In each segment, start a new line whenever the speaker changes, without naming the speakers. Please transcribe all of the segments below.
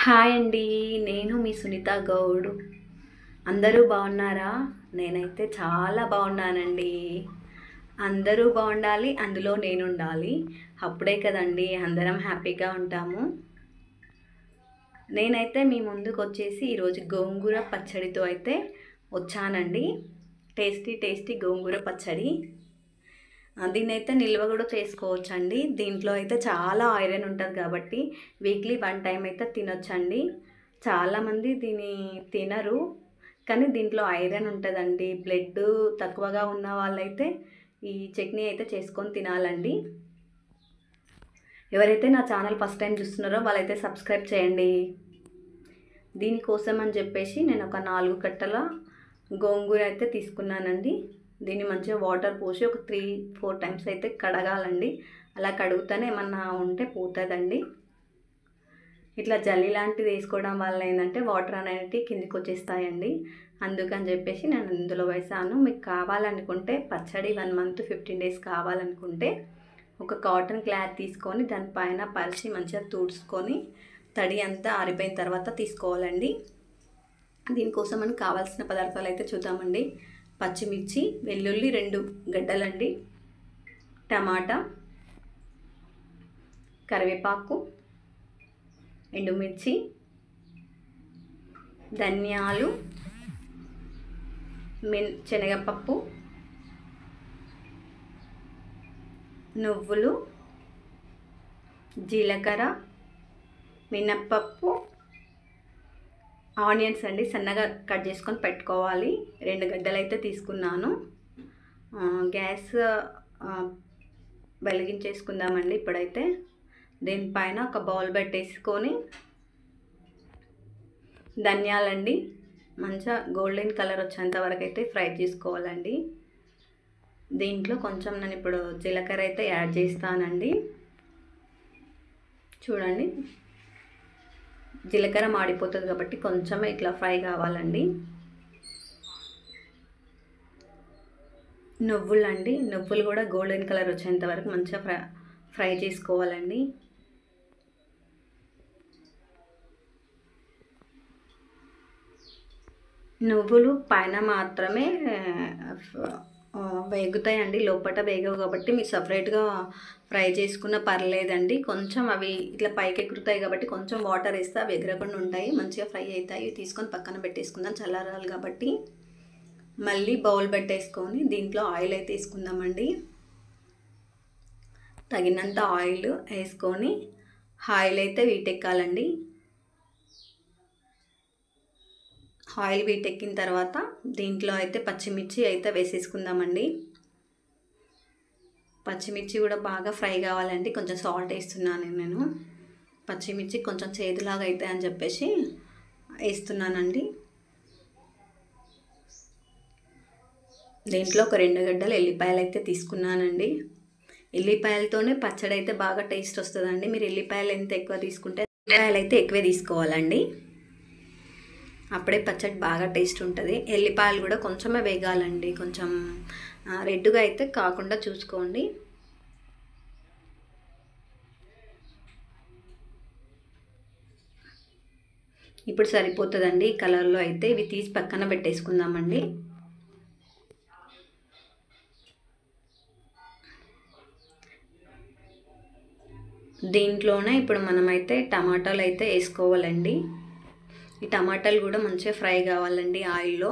Hi అండి. నేను మీ సునీత గౌడ్. అందరూ బాగున్నారా? నేనైతే చాలా బాగున్నానండి. అందరూ బాగుండాలి, అందులో నేనుండాలి. అప్పుడే కదండి అందరం హ్యాపీగా ఉంటాము. నేనైతే మీ ముందుకు వచ్చేసి ఈరోజు గోంగూర పచ్చడితో అయితే వచ్చానండి. టేస్టీ టేస్టీ గోంగూర పచ్చడి. దీన్నైతే నిల్వ కూడా చేసుకోవచ్చండి. దీంట్లో అయితే చాలా ఐరన్ ఉంటుంది కాబట్టి వీక్లీ 1 టైం అయితే తినొచ్చండి. చాలామంది దీన్ని తినరు, కానీ దీంట్లో ఐరన్ ఉంటుందండి. బ్లడ్ తక్కువగా ఉన్న వాళ్ళైతే ఈ చట్నీ అయితే చేసుకొని తినాలండి. ఎవరైతే నా ఛానల్ ఫస్ట్ టైం చూస్తున్నారో వాళ్ళైతే సబ్స్క్రైబ్ చేయండి. దీనికోసం అని చెప్పేసి నేను ఒక 4 కట్టల గోంగూర అయితే తీసుకున్నానండి. దీన్ని మంచిగా వాటర్ పోసి ఒక 3-4 టైమ్స్ అయితే కడగాలండి. అలా కడుగుతానే ఏమన్నా ఉంటే పోతుందండి. ఇట్లా జల్లి లాంటిది వేసుకోవడం వల్ల ఏంటంటే వాటర్ అనేవి కిందికి వచ్చేస్తాయండి. అందుకని చెప్పేసి నేను ఇందులో వేసాను. మీకు కావాలనుకుంటే పచ్చడి 1 మంత్ 15 డేస్ కావాలనుకుంటే ఒక కాటన్ క్లాత్ తీసుకొని దానిపైన పరిచి మంచిగా తుడుచుకొని తడి అంతా ఆరిపోయిన తర్వాత తీసుకోవాలండి. దీనికోసం మనకు కావాల్సిన పదార్థాలు అయితే చూద్దామండి. పచ్చిమిర్చి, వెల్లుల్లి 2 గడ్డలండి, టమాటా, కరివేపాకు, ఎండుమిర్చి, ధనియాలు, శనగపప్పు, నువ్వులు, జీలకర్ర, మినప్పప్పు, ఆనియన్స్ అండి సన్నగా కట్ చేసుకొని పెట్టుకోవాలి. 2 గడ్డలు అయితే తీసుకున్నాను. గ్యాస్ వెలిగించేసుకుందామండి. ఇప్పుడైతే దీనిపైన ఒక బౌల్ పెట్టేసుకొని ధనియాలండి మంచిగా గోల్డెన్ కలర్ వచ్చేంత వరకు అయితే ఫ్రై చేసుకోవాలండి. దీంట్లో కొంచెం నేను ఇప్పుడు జీలకర్ర అయితే యాడ్ చేస్తానండి. చూడండి, జీలకర్ర మాడిపోతుంది కాబట్టి కొంచెం ఇట్లా ఫ్రై కావాలండి. నువ్వులండి, నువ్వులు కూడా గోల్డెన్ కలర్ వచ్చేంత వరకు మంచిగా ఫ్రై చేసుకోవాలండి. నువ్వులు పైన మాత్రమే వేగుతాయండి, లోపల వేగవు కాబట్టి మీరు సపరేట్గా ఫ్రై చేసుకున్న పర్లేదండి. కొంచెం అవి ఇట్లా పైకి ఎగురుతాయి కాబట్టి కొంచెం వాటర్ వేస్తే అవి ఎగరకుండా ఉంటాయి, మంచిగా ఫ్రై అవుతాయి. తీసుకొని పక్కన పెట్టేసుకుందాం, చల్లారాలి కాబట్టి. మళ్ళీ బౌల్ పెట్టేసుకొని దీంట్లో ఆయిల్ అయితే వేసుకుందామండి. తగినంత ఆయిల్ వేసుకొని ఆయిల్ అయితే వీటెక్కాలండి. ఆయిల్ వీటెక్కిన తర్వాత దీంట్లో అయితే పచ్చిమిర్చి అయితే వేసేసుకుందామండి. పచ్చిమిర్చి కూడా బాగా ఫ్రై కావాలండి. కొంచెం సాల్ట్ వేస్తున్నాను నేను. పచ్చిమిర్చి కొంచెం చేదులాగా అవుతాయి అని చెప్పేసి వేస్తున్నానండి. దీంట్లో ఒక 2 గడ్డలు ఎల్లిపాయలు అయితే తీసుకున్నానండి. ఎల్లిపాయలతోనే పచ్చడి అయితే బాగా టేస్ట్ వస్తుందండి. మీరు ఎల్లిపాయలు ఎంత ఎక్కువ తీసుకుంటే ఎల్లిపాయలు అయితే ఎక్కువే తీసుకోవాలండి, అప్పుడే పచ్చడి బాగా టేస్ట్ ఉంటుంది. ఎల్లిపాయలు కూడా కొంచెమే వేగాలండి, కొంచెం రెడ్గా అయితే కాకుండా చూసుకోండి. ఇప్పుడు సరిపోతుందండి ఈ కలర్లో అయితే. ఇవి తీసి పక్కన పెట్టేసుకుందామండి. దీంట్లోనే ఇప్పుడు మనమైతే టమాటాలు అయితే వేసుకోవాలండి. ఈ టమాటాలు కూడా మంచిగా ఫ్రై కావాలండి ఆయిల్లో.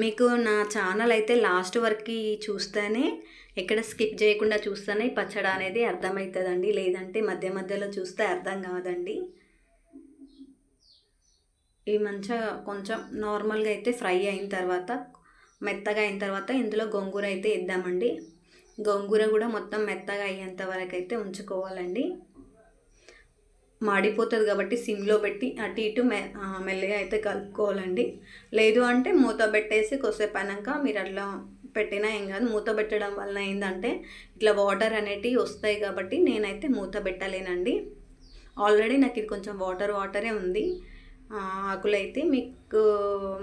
మీకు నా ఛానల్ అయితే లాస్ట్ వరకు చూస్తేనే, ఎక్కడ స్కిప్ చేయకుండా చూస్తేనే పచ్చడి అనేది అర్థమవుతుందండి. లేదంటే మధ్య మధ్యలో చూస్తే అర్థం కాదండి. ఇవి మంచిగా కొంచెం నార్మల్గా అయితే ఫ్రై అయిన తర్వాత, మెత్తగా అయిన తర్వాత ఇందులో గోంగూర అయితే వేద్దామండి. గోంగూర కూడా మొత్తం మెత్తగా అయ్యేంత వరకు అయితే ఉంచుకోవాలండి. మాడిపోతుంది కాబట్టి సిమ్లో పెట్టి అటు ఇటు మెల్లగా అయితే కలుపుకోవాలండి. లేదు అంటే మూత పెట్టేసి కొద్దిసేపు అయినాక మీరు అట్లా పెట్టినా ఏం కాదు. మూత పెట్టడం వలన ఏంటంటే ఇట్లా వాటర్ అనేటివి వస్తాయి కాబట్టి నేనైతే మూత పెట్టలేనండి. ఆల్రెడీ నాకు ఇది కొంచెం వాటరే ఉంది. ఆకులైతే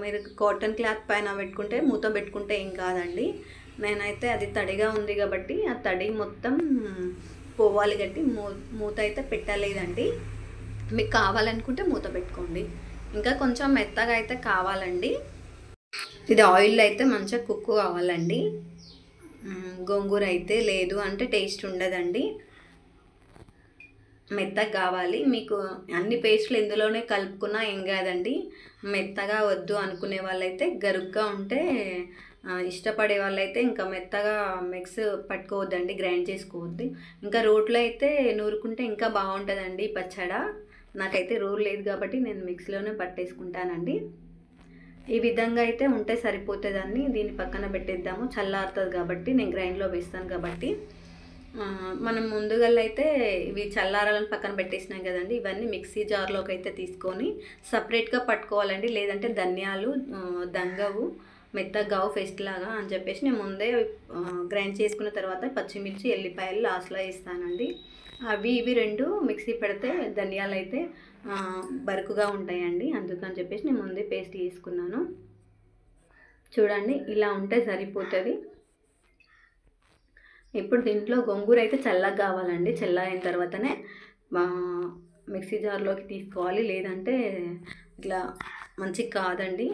మీరు కాటన్ క్లాత్ పైన పెట్టుకుంటే మూత పెట్టుకుంటే ఏం కాదండి. నేనైతే అది తడిగా ఉంది కాబట్టి ఆ తడి మొత్తం పోవాలి గట్టి మూత అయితే పెట్టలేదండి. మీకు కావాలనుకుంటే మూత పెట్టుకోండి. ఇంకా కొంచెం మెత్తగా అయితే కావాలండి. ఇది ఆయిల్లో అయితే మంచిగా కుక్ కావాలండి. గోంగూర అయితే లేదు అంటే టేస్ట్ ఉండదండి. మెత్తగా కావాలి. మీకు అన్ని పేస్టులు ఇందులోనే కలుపుకున్నా ఏం కాదండి. మెత్తగా వద్దు అనుకునే వాళ్ళైతే గరుగ్గా ఉంటే ఇష్టపడే వాళ్ళైతే ఇంకా మెత్తగా మిక్స్ పట్టుకోవద్దండి, గ్రైండ్ చేసుకోవద్దు. ఇంకా రోట్లో అయితే నూరుకుంటే ఇంకా బాగుంటుందండి పచ్చడ. నాకైతే రోల్ లేదు కాబట్టి నేను మిక్సీలోనే పట్టేసుకుంటానండి. ఈ విధంగా అయితే ఉంటే సరిపోతుందండి. దీన్ని పక్కన పెట్టేద్దాము, చల్లారుతుంది కాబట్టి. నేను గ్రైండ్లో వేస్తాను కాబట్టి. మనం ముందుగా అయితే ఇవి చల్లారాలని పక్కన పెట్టేసినాం కదండి. ఇవన్నీ మిక్సీ జార్లోకి అయితే తీసుకొని సపరేట్గా పట్టుకోవాలండి. లేదంటే ధనియాలు దంగవు, మెత్తగావు పేస్ట్ లాగా అని చెప్పేసి నేను ముందే గ్రైండ్ చేసుకున్న తర్వాత పచ్చిమిర్చి ఎల్లిపాయలు లాస్ట్లో వేస్తానండి. అవి ఇవి రెండు మిక్సీ పెడితే ధనియాలు అయితే బరుకుగా ఉంటాయండి. అందుకని చెప్పేసి నేను ముందే పేస్ట్ చేసుకున్నాను. చూడండి, ఇలా ఉంటే సరిపోతుంది. ఇప్పుడు దీంట్లో గోంగూర అయితే చల్లగా కావాలండి. చల్లగా అయిన తర్వాతనే మిక్సీ జార్లోకి తీసుకోవాలి, లేదంటే ఇట్లా మంచిగా కాదండి.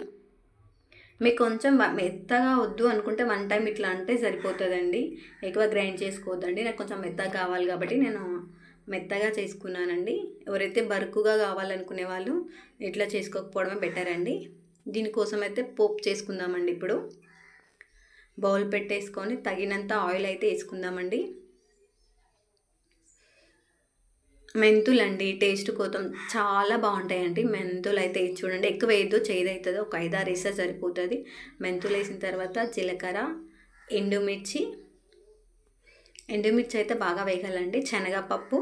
మీకు కొంచెం మెత్తగా వద్దు అనుకుంటే 1 టైం ఇట్లా అంటే సరిపోతుందండి. ఎక్కువ గ్రైండ్ చేసుకోవద్దండి. నాకు కొంచెం మెత్తగా కావాలి కాబట్టి నేను మెత్తగా చేసుకున్నానండి. ఎవరైతే బరుకుగా కావాలనుకునే వాళ్ళు ఇట్లా చేసుకోకపోవడమే బెటర్ అండి. దీనికోసం అయితే పోపు చేసుకుందామండి. ఇప్పుడు బౌల్ పెట్టేసుకొని తగినంత ఆయిల్ అయితే వేసుకుందామండి. మెంతులండి టేస్ట్ కోసం చాలా బాగుంటాయండి. మెంతులు అయితే చూడండి, ఎక్కువ వేయద్దు, చేదవుతుంది. ఒక 5-6 వేస్తే సరిపోతుంది. మెంతులు వేసిన తర్వాత జీలకర్ర, ఎండుమిర్చి అయితే బాగా వేగాలండి. శనగపప్పు,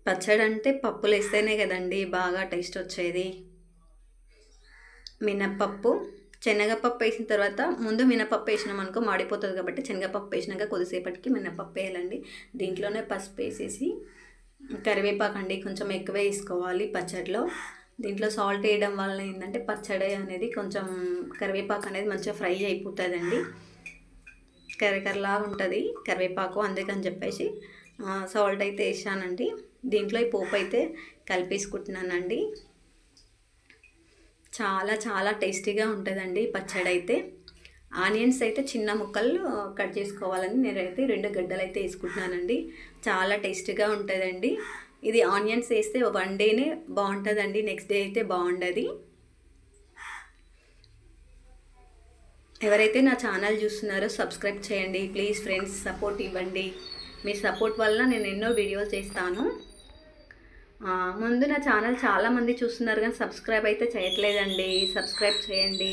పచ్చడి అంటే పప్పులు వేస్తేనే కదండి బాగా టేస్ట్ వచ్చేది. మినప్పప్పు, శనగపప్పు వేసిన తర్వాత ముందు మినపప్పు వేసినాం అనుకో మాడిపోతుంది కాబట్టి శనగపప్పు వేసినాక కొద్దిసేపటికి మినపప్పు వేయాలండి. దీంట్లోనే పసుపు వేసేసి కరివేపాకు అండి కొంచెం ఎక్కువ వేసుకోవాలి పచ్చడిలో. దీంట్లో సాల్ట్ వేయడం వల్ల ఏంటంటే పచ్చడి అనేది కొంచెం కరివేపాకు అనేది మంచిగా ఫ్రై అయిపోతుందండి. కరకరలాగా ఉంటుంది కరివేపాకు, అందుకని చెప్పేసి సాల్ట్ అయితే వేసానండి. దీంట్లో ఈ పోపు అయితే కలిపేసుకుంటున్నానండి. చాలా చాలా టేస్టీగా ఉంటుందండి పచ్చడి అయితే. ఆనియన్స్ అయితే చిన్న ముక్కలు కట్ చేసుకోవాలని నేనైతే 2 గడ్డలు అయితే వేసుకుంటున్నానండి. చాలా టేస్టీగా ఉంటుందండి. ఇది ఆనియన్స్ వేస్తే 1 డేనే బాగుంటుందండి, నెక్స్ట్ డే అయితే బాగుండదు. ఎవరైతే నా ఛానల్ చూస్తున్నారో సబ్స్క్రైబ్ చేయండి ప్లీజ్ ఫ్రెండ్స్, సపోర్ట్ ఇవ్వండి. మీ సపోర్ట్ వల్ల నేను ఎన్నో వీడియోలు చేస్తాను. ముందు నా ఛానల్ చాలామంది చూస్తున్నారు కానీ సబ్స్క్రైబ్ అయితే చేయట్లేదండి. సబ్స్క్రైబ్ చేయండి.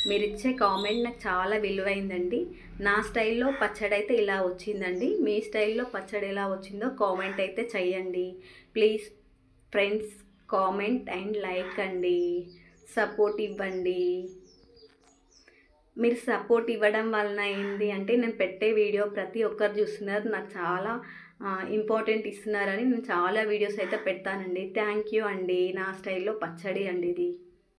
మీరు ఇచ్చే కామెంట్ నాకు చాలా విలువైందండి. నా స్టైల్లో పచ్చడి అయితే ఇలా వచ్చిందండి. మీ స్టైల్లో పచ్చడి ఎలా వచ్చిందో కామెంట్ అయితే చేయండి please friends. Comment and like అండి, సపోర్ట్ ఇవ్వండి. మీరు సపోర్ట్ ఇవ్వడం వలన ఏంటి అంటే నేను పెట్టే వీడియో ప్రతి ఒక్కరు చూస్తున్నారు, నాకు చాలా ఇంపార్టెంట్ ఇస్తున్నారని నేను చాలా వీడియోస్ అయితే పెడతానండి. థ్యాంక్ యూ అండి. నా స్టైల్లో పచ్చడి అండి ఇది.